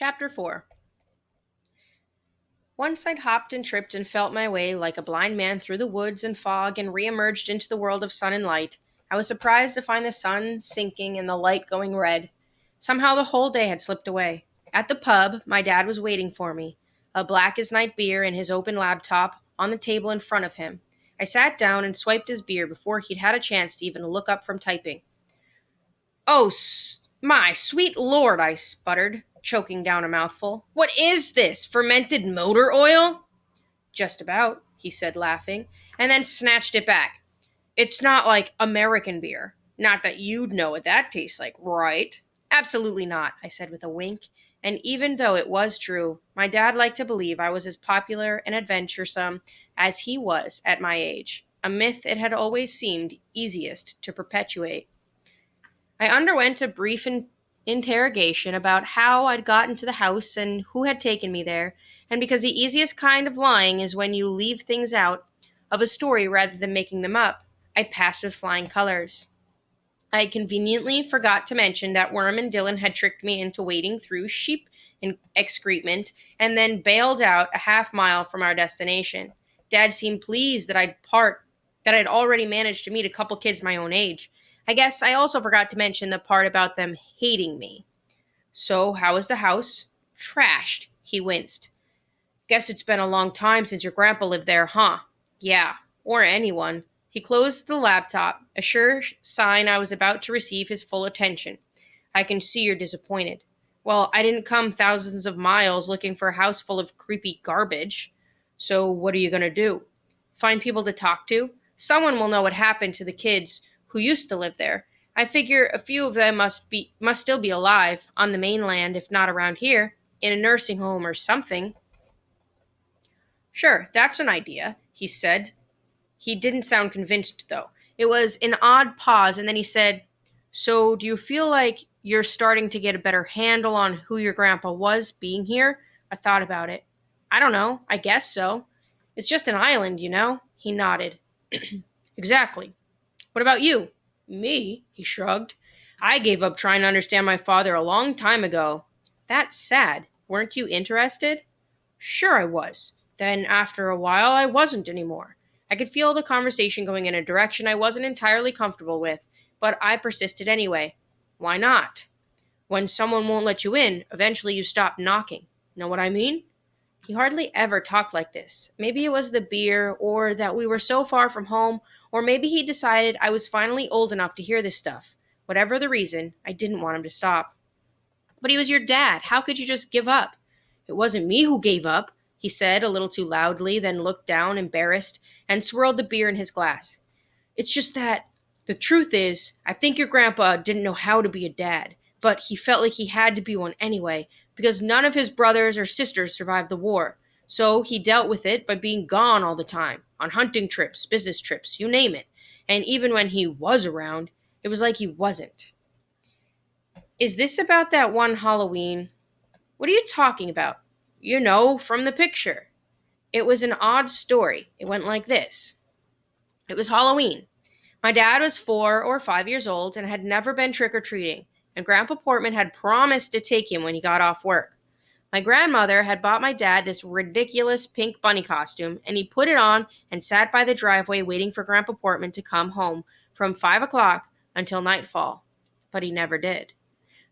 Chapter 4. Once I'd hopped and tripped and felt my way like a blind man through the woods and fog and re-emerged into the world of sun and light, I was surprised to find the sun sinking and the light going red. Somehow the whole day had slipped away. At the pub, my dad was waiting for me, a black as night beer and his open laptop on the table in front of him. I sat down and swiped his beer before he'd had a chance to even look up from typing. Oh, my sweet lord, I sputtered, choking down a mouthful. What is this? Fermented motor oil? Just about, he said, laughing, and then snatched it back. It's not like American beer. Not that you'd know what that tastes like, right? Absolutely not, I said with a wink. And even though it was true, my dad liked to believe I was as popular and adventuresome as he was at my age, a myth it had always seemed easiest to perpetuate. I underwent a brief interrogation about how I'd gotten to the house and who had taken me there, and because the easiest kind of lying is when you leave things out of a story rather than making them up, I passed with flying colors. I conveniently forgot to mention that Worm and Dylan had tricked me into wading through sheep excrement and then bailed out a half mile from our destination. Dad seemed pleased that I'd already managed to meet a couple kids my own age. I guess I also forgot to mention the part about them hating me. So, how is the house? Trashed, he winced. Guess it's been a long time since your grandpa lived there, huh? Yeah, or anyone. He closed the laptop, a sure sign I was about to receive his full attention. I can see you're disappointed. Well, I didn't come thousands of miles looking for a house full of creepy garbage. So, what are you going to do? Find people to talk to? Someone will know what happened to the kids who used to live there. I figure a few of them must still be alive on the mainland, if not around here, in a nursing home or something. Sure, that's an idea, he said. He didn't sound convinced, though. It was an odd pause, and then he said, So, do you feel like you're starting to get a better handle on who your grandpa was being here? I thought about it. I don't know. I guess so. It's just an island, you know? He nodded. Exactly. What about you? Me? He shrugged. I gave up trying to understand my father a long time ago. That's sad. Weren't you interested? Sure, I was. Then, after a while, I wasn't anymore. I could feel the conversation going in a direction I wasn't entirely comfortable with, but I persisted anyway. Why not? When someone won't let you in, eventually you stop knocking. Know what I mean? He hardly ever talked like this. Maybe it was the beer, or that we were so far from home, or maybe he decided I was finally old enough to hear this stuff. Whatever the reason, I didn't want him to stop. But he was your dad. How could you just give up? It wasn't me who gave up, he said a little too loudly, then looked down, embarrassed, and swirled the beer in his glass. It's just that the truth is, I think your grandpa didn't know how to be a dad, but he felt like he had to be one anyway, because none of his brothers or sisters survived the war. So he dealt with it by being gone all the time, on hunting trips, business trips, you name it. And even when he was around, it was like he wasn't. Is this about that one Halloween? What are you talking about? You know, from the picture. It was an odd story. It went like this. It was Halloween. My dad was 4 or 5 years old and had never been trick or treating, and Grandpa Portman had promised to take him when he got off work. My grandmother had bought my dad this ridiculous pink bunny costume, and he put it on and sat by the driveway waiting for Grandpa Portman to come home from 5 o'clock until nightfall. But he never did.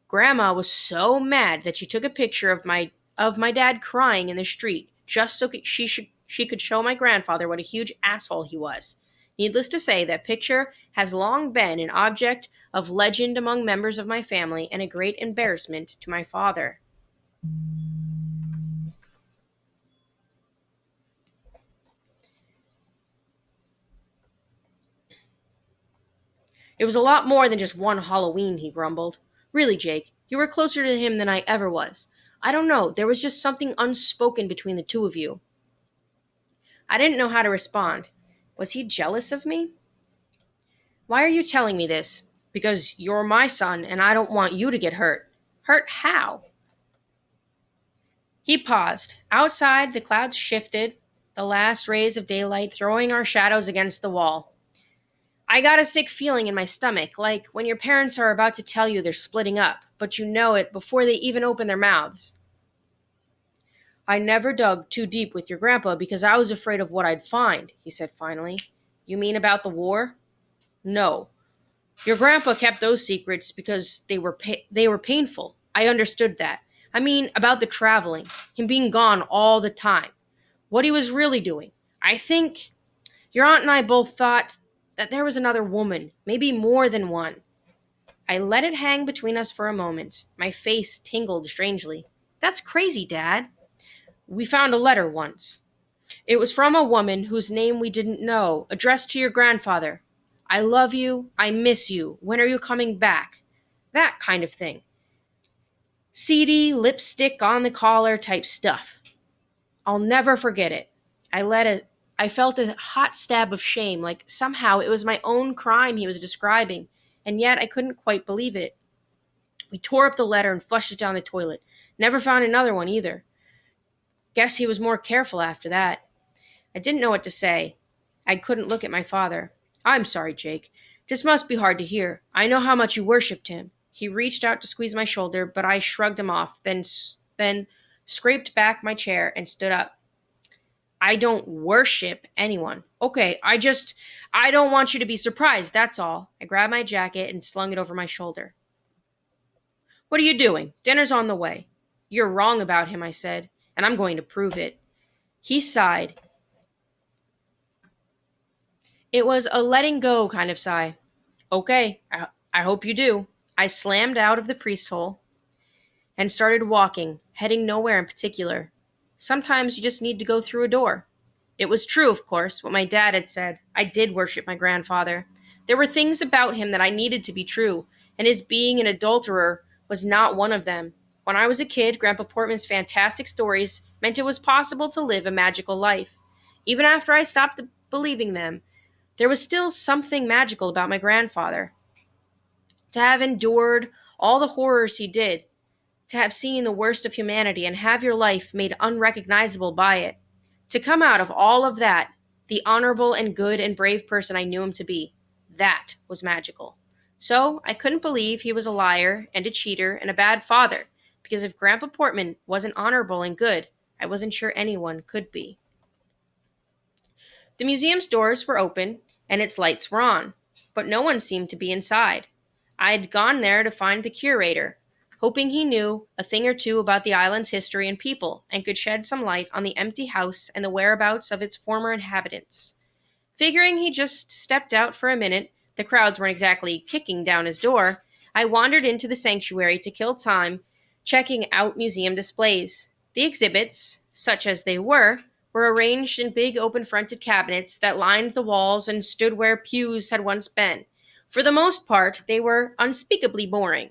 Grandma was so mad that she took a picture of my dad crying in the street just so she could show my grandfather what a huge asshole he was. Needless to say, that picture has long been an object of legend among members of my family and a great embarrassment to my father. It was a lot more than just one Halloween, he grumbled. Really, Jake, you were closer to him than I ever was. I don't know, there was just something unspoken between the two of you. I didn't know how to respond. Was he jealous of me? Why are you telling me this? Because you're my son and I don't want you to get hurt. Hurt how? He paused. Outside, the clouds shifted, the last rays of daylight throwing our shadows against the wall. I got a sick feeling in my stomach, like when your parents are about to tell you they're splitting up, but you know it before they even open their mouths. I never dug too deep with your grandpa because I was afraid of what I'd find, he said finally. You mean about the war? No. Your grandpa kept those secrets because they were painful. I understood that. I mean, about the traveling, him being gone all the time, what he was really doing. I think your aunt and I both thought that there was another woman, maybe more than one. I let it hang between us for a moment. My face tingled strangely. That's crazy, Dad. We found a letter once. It was from a woman whose name we didn't know, addressed to your grandfather. I love you. I miss you. When are you coming back? That kind of thing. Seedy, lipstick on the collar type stuff. I'll never forget it. I let it I felt a hot stab of shame, like somehow it was my own crime he was describing, and yet I couldn't quite believe it. We tore up the letter and flushed it down the toilet. Never found another one either. Guess he was more careful after that. I didn't know what to say. I couldn't look at my father. I'm sorry, Jake. This must be hard to hear. I know how much you worshipped him. He reached out to squeeze my shoulder, but I shrugged him off, then scraped back my chair and stood up. I don't worship anyone. Okay, I don't want you to be surprised, that's all. I grabbed my jacket and slung it over my shoulder. What are you doing? Dinner's on the way. You're wrong about him, I said, and I'm going to prove it. He sighed. It was a letting go kind of sigh. Okay, I hope you do. I slammed out of the priest hole and started walking, heading nowhere in particular. Sometimes you just need to go through a door. It was true, of course, what my dad had said. I did worship my grandfather. There were things about him that I needed to be true, and his being an adulterer was not one of them. When I was a kid, Grandpa Portman's fantastic stories meant it was possible to live a magical life. Even after I stopped believing them, there was still something magical about my grandfather. To have endured all the horrors he did, to have seen the worst of humanity and have your life made unrecognizable by it, to come out of all of that, the honorable and good and brave person I knew him to be, that was magical. So I couldn't believe he was a liar and a cheater and a bad father, because if Grandpa Portman wasn't honorable and good, I wasn't sure anyone could be. The museum's doors were open and its lights were on, but no one seemed to be inside. I had gone there to find the curator, hoping he knew a thing or two about the island's history and people and could shed some light on the empty house and the whereabouts of its former inhabitants. Figuring he just stepped out for a minute, the crowds weren't exactly kicking down his door, I wandered into the sanctuary to kill time, checking out museum displays. The exhibits, such as they were arranged in big open-fronted cabinets that lined the walls and stood where pews had once been. For the most part, they were unspeakably boring,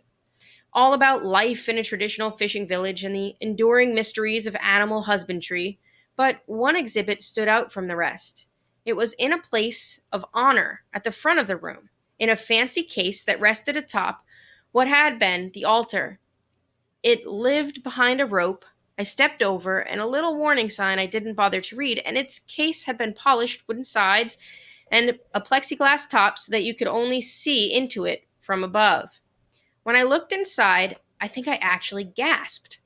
all about life in a traditional fishing village and the enduring mysteries of animal husbandry, but one exhibit stood out from the rest. It was in a place of honor at the front of the room, in a fancy case that rested atop what had been the altar. It lived behind a rope I stepped over, and a little warning sign I didn't bother to read, and its case had been polished wooden sides and a plexiglass top so that you could only see into it from above. When I looked inside, I think I actually gasped,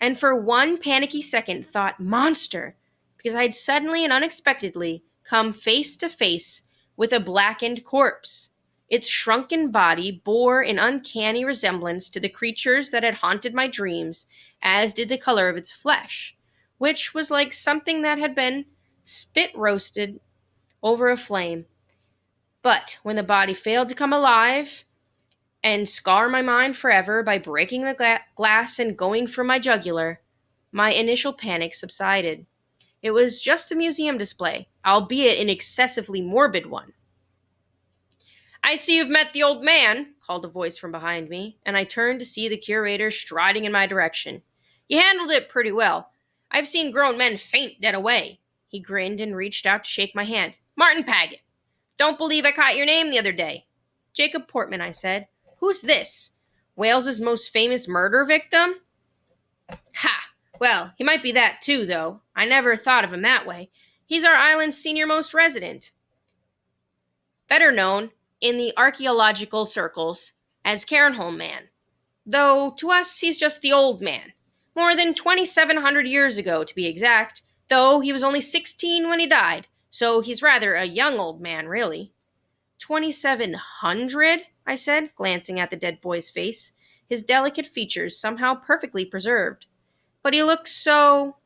and for one panicky second thought monster, because I had suddenly and unexpectedly come face to face with a blackened corpse. Its shrunken body bore an uncanny resemblance to the creatures that had haunted my dreams, as did the color of its flesh, which was like something that had been spit roasted over a flame. But when the body failed to come alive and scar my mind forever by breaking the glass and going for my jugular, my initial panic subsided. It was just a museum display, albeit an excessively morbid one. I see you've met the old man, called a voice from behind me, and I turned to see the curator striding in my direction. You handled it pretty well. I've seen grown men faint dead away. He grinned and reached out to shake my hand. Martin Paget. Don't believe I caught your name the other day. Jacob Portman, I said. Who's this? Wales's most famous murder victim? Ha! Well, he might be that too, though. I never thought of him that way. He's our island's senior-most resident. Better known in the archaeological circles as Cairnholm Man. Though to us, he's just the old man. More than 2,700 years ago, to be exact, though he was only 16 when he died, so he's rather a young old man, really. 2,700? I said, glancing at the dead boy's face, his delicate features somehow perfectly preserved. But he looks so.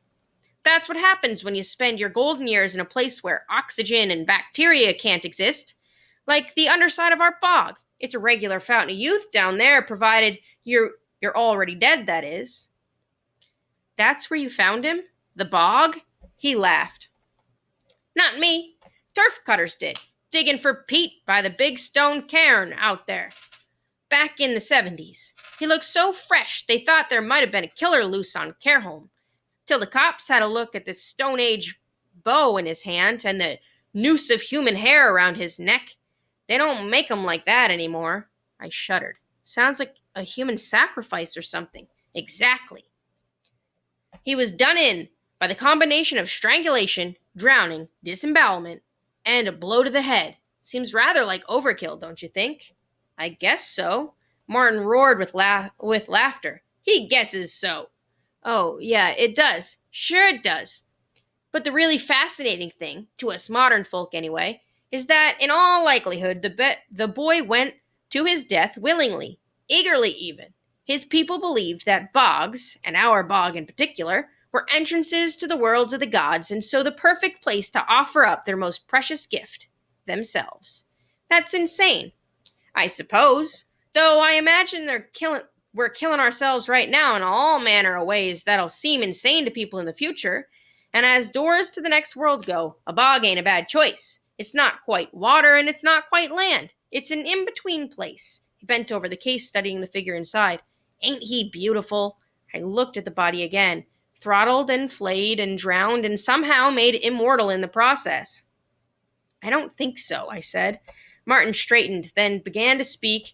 That's what happens when you spend your golden years in a place where oxygen and bacteria can't exist. Like the underside of our bog. It's a regular fountain of youth down there, provided you're already dead, that is. That's where you found him? The bog? He laughed. Not me. Turf cutters did. Digging for peat by the big stone cairn out there. Back in the 70s. He looked so fresh they thought there might have been a killer loose on Cairhome. Till the cops had a look at the Stone Age bow in his hand and the noose of human hair around his neck. They don't make 'em like that anymore. I shuddered. Sounds like a human sacrifice or something. Exactly. He was done in by the combination of strangulation, drowning, disembowelment, and a blow to the head. Seems rather like overkill, don't you think? I guess so. Martin roared with laughter. He guesses so. Oh, yeah, it does. Sure it does. But the really fascinating thing, to us modern folk anyway, is that in all likelihood the boy went to his death willingly, eagerly even. His people believed that bogs, and our bog in particular, were entrances to the worlds of the gods, and so the perfect place to offer up their most precious gift, themselves. That's insane, I suppose, though I imagine we're killing ourselves right now in all manner of ways that'll seem insane to people in the future. And as doors to the next world go, a bog ain't a bad choice. It's not quite water and it's not quite land. It's an in-between place. He bent over the case, studying the figure inside. Ain't he beautiful? I looked at the body again, throttled and flayed and drowned and somehow made immortal in the process. I don't think so, I said. Martin straightened, then began to speak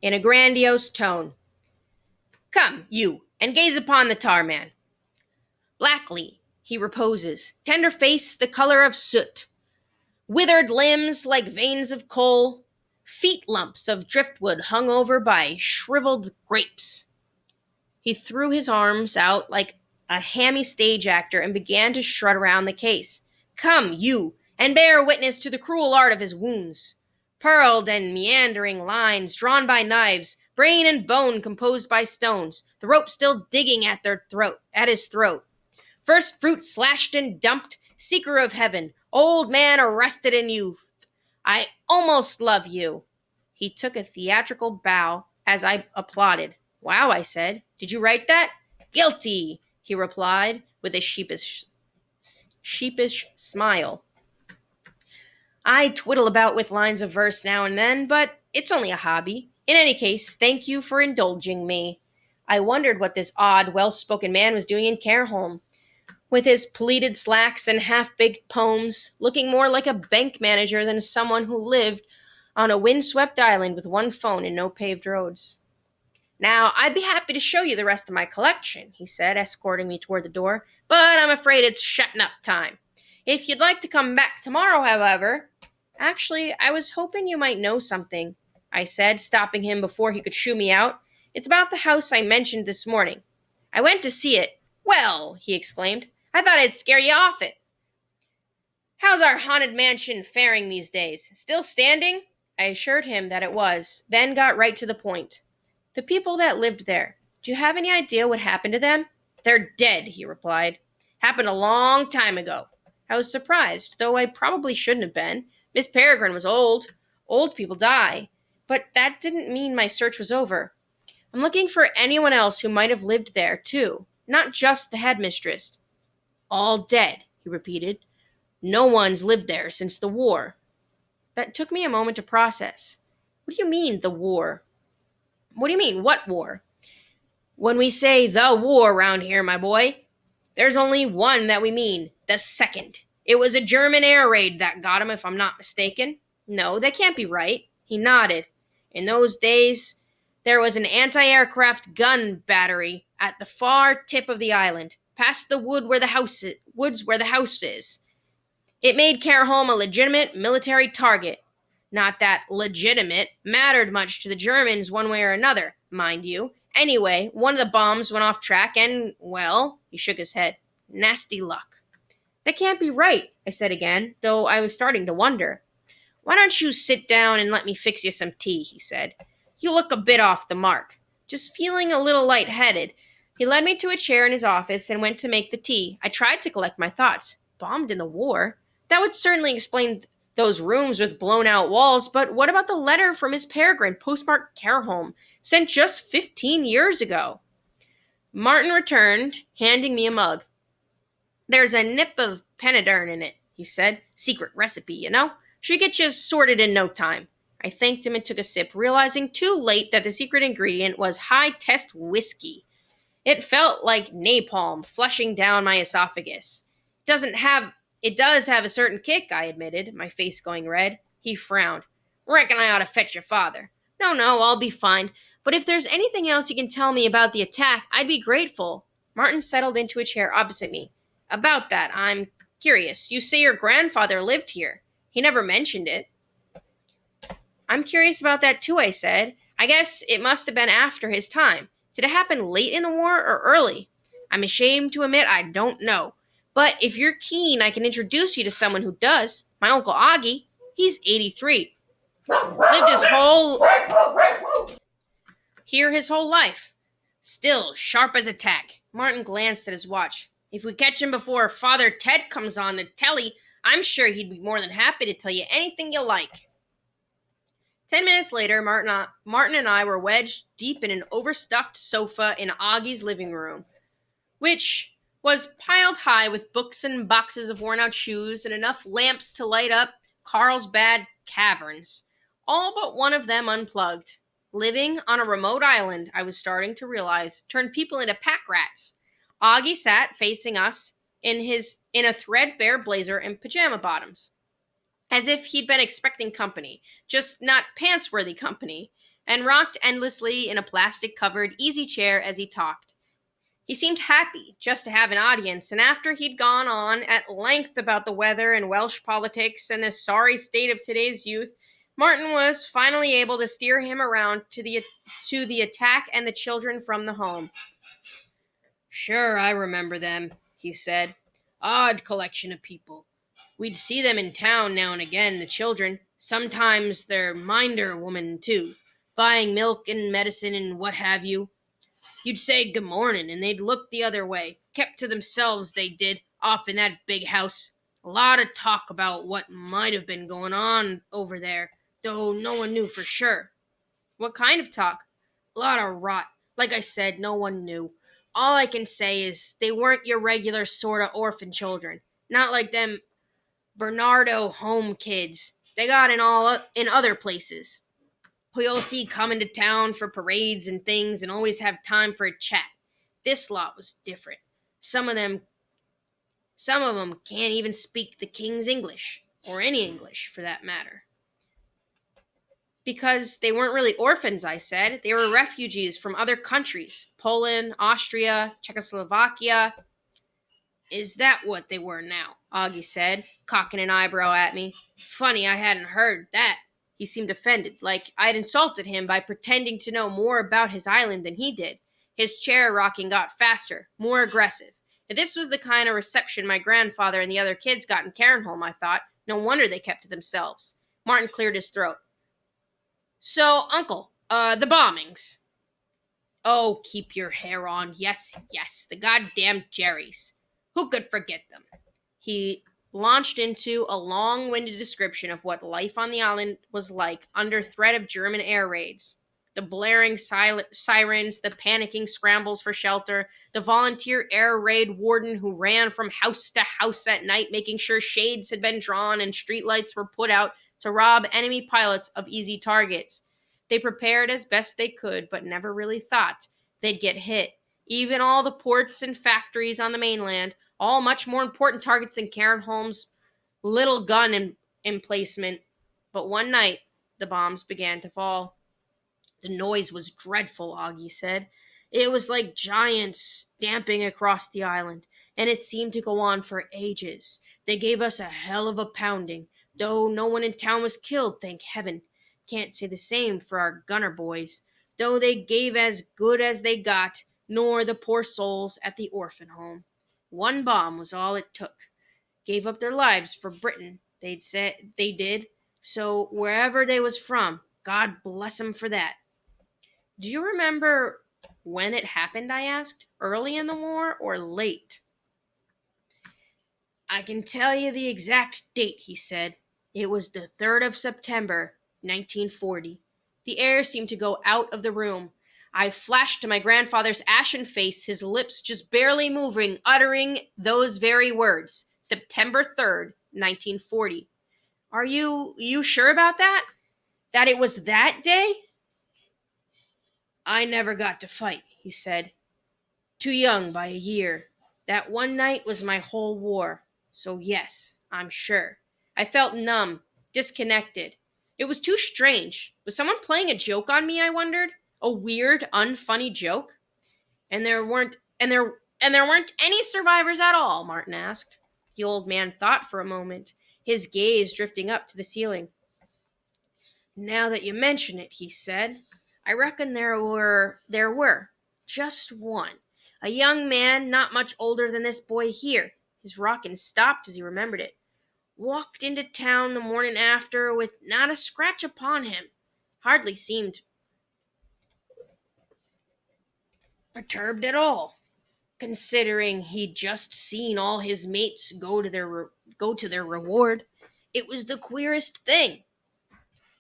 in a grandiose tone. Come, you, and gaze upon the tar man. Blackly he reposes, tender face the color of soot, withered limbs like veins of coal, feet lumps of driftwood hung over by shriveled grapes. He threw his arms out like a hammy stage actor and began to strut around the case. Come, you, and bear witness to the cruel art of his wounds. Purled and meandering lines drawn by knives, brain and bone composed by stones, the rope still digging at his throat. First fruit slashed and dumped, seeker of heaven, old man arrested in youth. I almost love you. He took a theatrical bow as I applauded. Wow, I said. Did you write that? Guilty, he replied with a sheepish smile. I twiddle about with lines of verse now and then, but it's only a hobby. In any case, thank you for indulging me. I wondered what this odd, well-spoken man was doing in Cairhome, with his pleated slacks and half-baked poems, looking more like a bank manager than someone who lived on a wind-swept island with one phone and no paved roads. Now, I'd be happy to show you the rest of my collection, he said, escorting me toward the door, but I'm afraid it's shutting up time. If you'd like to come back tomorrow, however... Actually, I was hoping you might know something, I said, stopping him before he could shoo me out. It's about the house I mentioned this morning. I went to see it. Well, he exclaimed, I thought I'd scare you off it. How's our haunted mansion faring these days? Still standing? I assured him that it was, then got right to the point. The people that lived there, do you have any idea what happened to them? They're dead, he replied. Happened a long time ago. I was surprised, though I probably shouldn't have been. Miss Peregrine was old. Old people die. But that didn't mean my search was over. I'm looking for anyone else who might have lived there, too. Not just the headmistress. All dead, he repeated. No one's lived there since the war. That took me a moment to process. What do you mean, the war? What do you mean, what war? When we say the war around here, my boy, there's only one that we mean, the second. It was a German air raid that got him, if I'm not mistaken. No, that can't be right. He nodded. In those days, there was an anti-aircraft gun battery at the far tip of the island, past the woods where the house is. It made Cairhome a legitimate military target. Not that legitimate mattered much to the Germans one way or another, mind you, Anyway, one of the bombs went off track and, well, he shook his head. Nasty luck. That can't be right, I said again, though I was starting to wonder. Why don't you sit down and let me fix you some tea, he said. You look a bit off the mark. Just feeling a little light-headed. He led me to a chair in his office and went to make the tea. I tried to collect my thoughts. Bombed in the war? That would certainly explain those rooms with blown-out walls, but what about the letter from Miss Peregrine, postmarked care home, sent just 15 years ago? Martin returned, handing me a mug. There's a nip of penadern in it, he said. Secret recipe, you know? Should get you sorted in no time. I thanked him and took a sip, realizing too late that the secret ingredient was high-test whiskey. It felt like napalm flushing down my esophagus. It does have a certain kick, I admitted, my face going red. He frowned. Reckon I ought to fetch your father. No, I'll be fine. But if there's anything else you can tell me about the attack, I'd be grateful. Martin settled into a chair opposite me. About that, I'm curious. You say your grandfather lived here. He never mentioned it. I'm curious about that too, I said. I guess it must have been after his time. Did it happen late in the war or early? I'm ashamed to admit I don't know. But if you're keen, I can introduce you to someone who does. My Uncle Auggie. He's 83. Lived his whole life. Still sharp as a tack. Martin glanced at his watch. If we catch him before Father Ted comes on the telly, I'm sure he'd be more than happy to tell you anything you like. 10 minutes later, Martin and I were wedged deep in an overstuffed sofa in Augie's living room, which was piled high with books and boxes of worn-out shoes and enough lamps to light up Carlsbad caverns, all but one of them unplugged. Living on a remote island, I was starting to realize, turned people into pack rats. Auggie sat facing us in a threadbare blazer and pajama bottoms, as if he'd been expecting company, just not pants-worthy company, and rocked endlessly in a plastic-covered easy chair as he talked. He seemed happy just to have an audience, and after he'd gone on at length about the weather and Welsh politics and the sorry state of today's youth, Martin was finally able to steer him around to the attack and the children from the home. Sure, I remember them, he said. Odd collection of people. We'd see them in town now and again, the children. Sometimes their minder woman, too, buying milk and medicine and what have you. You'd say good morning, and they'd look the other way. Kept to themselves, they did, off in that big house. A lot of talk about what might have been going on over there, though no one knew for sure. What kind of talk? A lot of rot. Like I said, no one knew. All I can say is they weren't your regular sort of orphan children. Not like them Bernardo home kids. They got in other places. We all see coming to town for parades and things and always have time for a chat. This lot was different. Some of them can't even speak the king's English, or any English for that matter. Because they weren't really orphans, I said. They were refugees from other countries. Poland, Austria, Czechoslovakia. Is that what they were now? Auggie said, cocking an eyebrow at me. Funny, I hadn't heard that. He seemed offended, like I'd insulted him by pretending to know more about his island than he did. His chair rocking got faster, more aggressive. If this was the kind of reception my grandfather and the other kids got in Cairnholm, I thought. No wonder they kept to themselves. Martin cleared his throat. So, Uncle, the bombings. Oh, keep your hair on. Yes, the goddamn Jerrys. Who could forget them? He launched into a long-winded description of what life on the island was like under threat of German air raids. The blaring sirens, the panicking scrambles for shelter, the volunteer air raid warden who ran from house to house at night making sure shades had been drawn and streetlights were put out to rob enemy pilots of easy targets. They prepared as best they could, but never really thought they'd get hit. Even all the ports and factories on the mainland, all much more important targets than Cairnholm's little gun emplacement. But one night, the bombs began to fall. The noise was dreadful, Auggie said. It was like giants stamping across the island, and it seemed to go on for ages. They gave us a hell of a pounding, though no one in town was killed, thank heaven. Can't say the same for our gunner boys. though they gave as good as they got, nor the poor souls at the orphan home. One bomb was all it took. Gave up their lives for Britain, they'd say they did. So wherever they was from, God bless 'em for that. Do you remember when it happened? I asked. Early in the war or late? I can tell you the exact date, he said. It was the 3rd of September, 1940. The air seemed to go out of the room. I flashed to my grandfather's ashen face, his lips just barely moving, uttering those very words. September 3rd, 1940. Are you sure about that? That it was that day? I never got to fight, he said. Too young by a year. That one night was my whole war. So, yes, I'm sure. I felt numb, disconnected. It was too strange. Was someone playing a joke on me, I wondered? A weird, unfunny joke? And there weren't any survivors at all, Martin asked. The old man thought for a moment, his gaze drifting up to the ceiling. Now that you mention it, he said, I reckon there were just one. A young man not much older than this boy here. His rockin' stopped as he remembered it. Walked into town the morning after with not a scratch upon him. Hardly seemed perturbed at all, considering he'd just seen all his mates go to their reward. It was the queerest thing.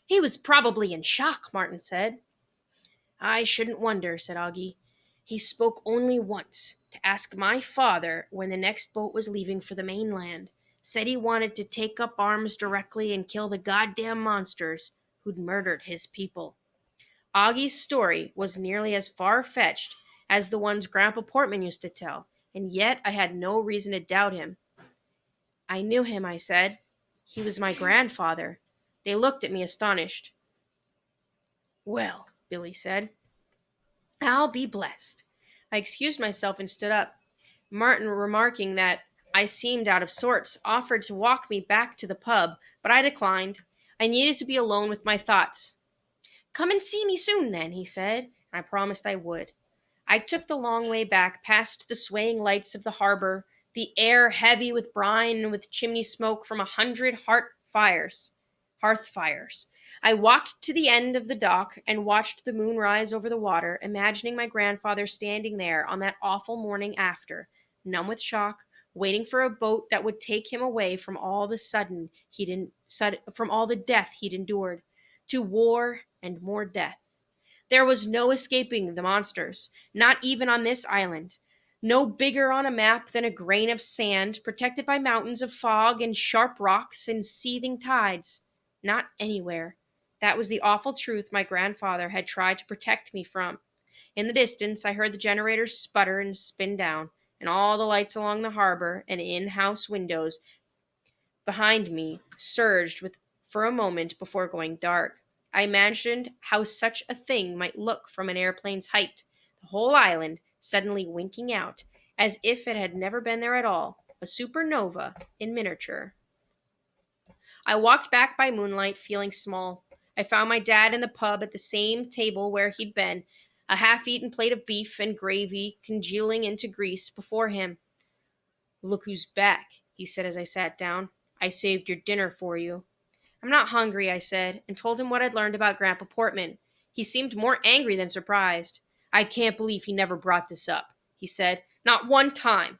He was probably in shock, Martin said. I shouldn't wonder, said Auggie. He spoke only once, to ask my father when the next boat was leaving for the mainland. Said he wanted to take up arms directly and kill the goddamn monsters who'd murdered his people. Augie's story was nearly as far-fetched as the ones Grandpa Portman used to tell, and yet I had no reason to doubt him. I knew him, I said. He was my grandfather. They looked at me astonished. Well, Billy said, I'll be blessed. I excused myself and stood up. Martin, remarking that I seemed out of sorts, offered to walk me back to the pub, but I declined. I needed to be alone with my thoughts. Come and see me soon, then, he said, and I promised I would. I took the long way back past the swaying lights of the harbor, the air heavy with brine and with chimney smoke from 100 hearth fires. I walked to the end of the dock and watched the moon rise over the water, imagining my grandfather standing there on that awful morning after, numb with shock, waiting for a boat that would take him away from all the death he'd endured, to war and more death. There was no escaping the monsters, not even on this island. No bigger on a map than a grain of sand, protected by mountains of fog and sharp rocks and seething tides. Not anywhere. That was the awful truth my grandfather had tried to protect me from. In the distance, I heard the generators sputter and spin down, and all the lights along the harbor and in-house windows behind me surged with for a moment before going dark. I imagined how such a thing might look from an airplane's height, the whole island suddenly winking out, as if it had never been there at all, a supernova in miniature. I walked back by moonlight, feeling small. I found my dad in the pub at the same table where he'd been, a half-eaten plate of beef and gravy congealing into grease before him. Look who's back, he said as I sat down. I saved your dinner for you. I'm not hungry, I said, and told him what I'd learned about Grandpa Portman. He seemed more angry than surprised. I can't believe he never brought this up, he said. Not one time.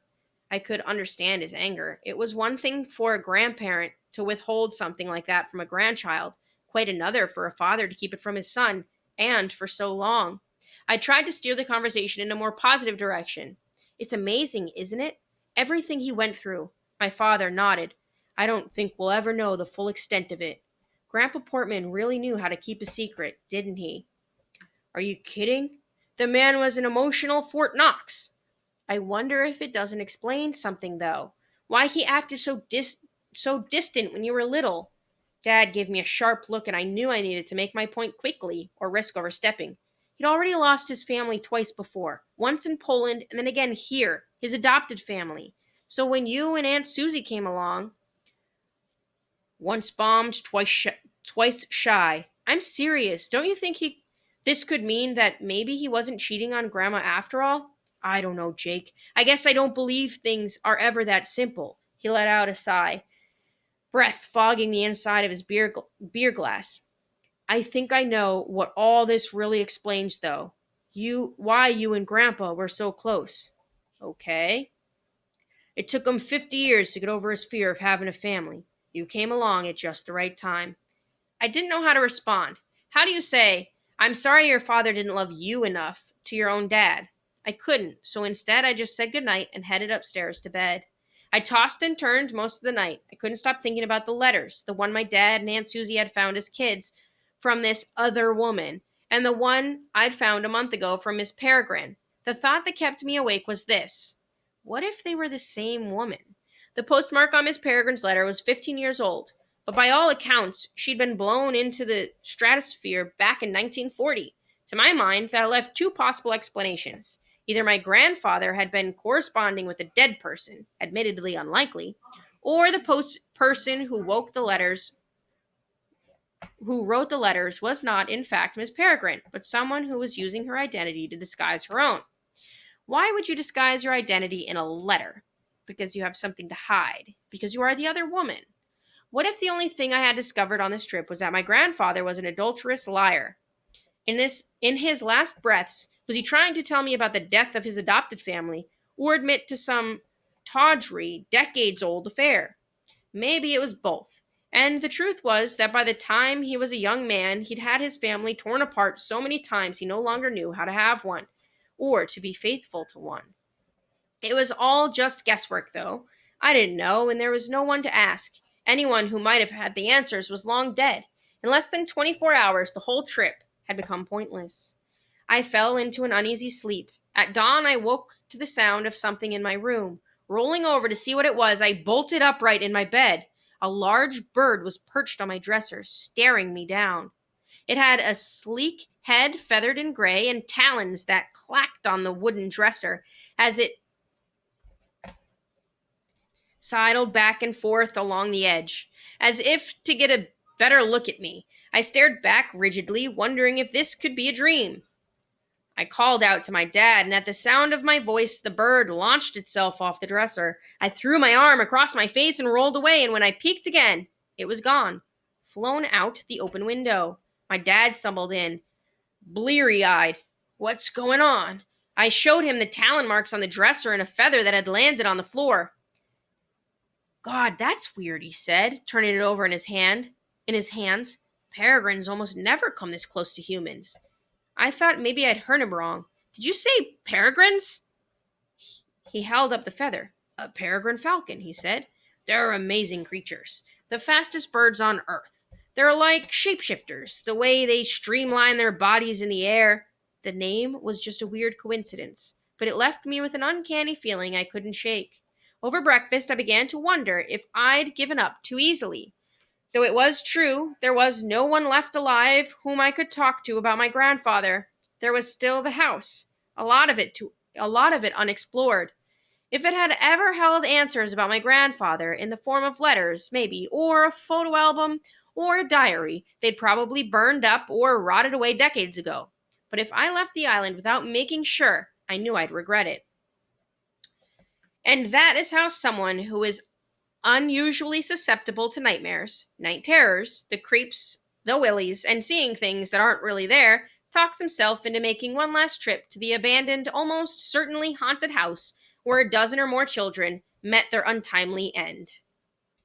I could understand his anger. It was one thing for a grandparent to withhold something like that from a grandchild, quite another for a father to keep it from his son, and for so long. I tried to steer the conversation in a more positive direction. It's amazing, isn't it? Everything he went through. My father nodded. I don't think we'll ever know the full extent of it. Grandpa Portman really knew how to keep a secret, didn't he? Are you kidding? The man was an emotional Fort Knox. I wonder if it doesn't explain something, though. Why he acted so distant when you were little. Dad gave me a sharp look, and I knew I needed to make my point quickly or risk overstepping. He'd already lost his family twice before, once in Poland and then again here, his adopted family. So when you and Aunt Susie came along, once bombed, twice shy. I'm serious. Don't you think This could mean that maybe he wasn't cheating on Grandma after all. I don't know, Jake. I guess I don't believe things are ever that simple. He let out a sigh, breath fogging the inside of his beer glass. I think I know what all this really explains, though. Why you and Grandpa were so close. Okay. It took him 50 years to get over his fear of having a family. You came along at just the right time. I didn't know how to respond. How do you say, I'm sorry your father didn't love you enough to your own dad? I couldn't, so instead I just said goodnight and headed upstairs to bed. I tossed and turned most of the night. I couldn't stop thinking about the letters, the one my dad and Aunt Susie had found as kids from this other woman, and the one I'd found a month ago from Miss Peregrine. The thought that kept me awake was this: what if they were the same woman? The postmark on Miss Peregrine's letter was 15 years old, but by all accounts, she'd been blown into the stratosphere back in 1940. To my mind, that left two possible explanations. Either my grandfather had been corresponding with a dead person, admittedly unlikely, or the person who wrote the letters was not, in fact, Miss Peregrine, but someone who was using her identity to disguise her own. Why would you disguise your identity in a letter? Because you have something to hide. Because you are the other woman. What if the only thing I had discovered on this trip was that my grandfather was an adulterous liar? In his last breaths, was he trying to tell me about the death of his adopted family, or admit to some tawdry, decades-old affair? Maybe it was both. And the truth was that by the time he was a young man, he'd had his family torn apart so many times he no longer knew how to have one, or to be faithful to one. It was all just guesswork, though. I didn't know, and there was no one to ask. Anyone who might have had the answers was long dead. In less than 24 hours, the whole trip had become pointless. I fell into an uneasy sleep. At dawn, I woke to the sound of something in my room. Rolling over to see what it was, I bolted upright in my bed. A large bird was perched on my dresser, staring me down. It had a sleek head feathered in gray and talons that clacked on the wooden dresser as it sidled back and forth along the edge, as if to get a better look at me. I stared back rigidly, wondering if this could be a dream. I called out to my dad, and at the sound of my voice, the bird launched itself off the dresser. I threw my arm across my face and rolled away, and when I peeked again, it was gone, flown out the open window. My dad stumbled in, bleary-eyed. What's going on? I showed him the talon marks on the dresser and a feather that had landed on the floor. God, that's weird, he said, turning it over in his hands. Peregrines almost never come this close to humans. I thought maybe I'd heard him wrong. Did you say peregrines? He held up the feather. A peregrine falcon, he said. They're amazing creatures. The fastest birds on earth. They're like shapeshifters, the way they streamline their bodies in the air. The name was just a weird coincidence, but it left me with an uncanny feeling I couldn't shake. Over breakfast, I began to wonder if I'd given up too easily. Though it was true, there was no one left alive whom I could talk to about my grandfather. There was still the house, a lot of it unexplored. If it had ever held answers about my grandfather in the form of letters, maybe, or a photo album, or a diary, they'd probably burned up or rotted away decades ago. But if I left the island without making sure, I knew I'd regret it. And that is how someone who is unusually susceptible to nightmares, night terrors, the creeps, the willies, and seeing things that aren't really there, talks himself into making one last trip to the abandoned, almost certainly haunted house where a dozen or more children met their untimely end.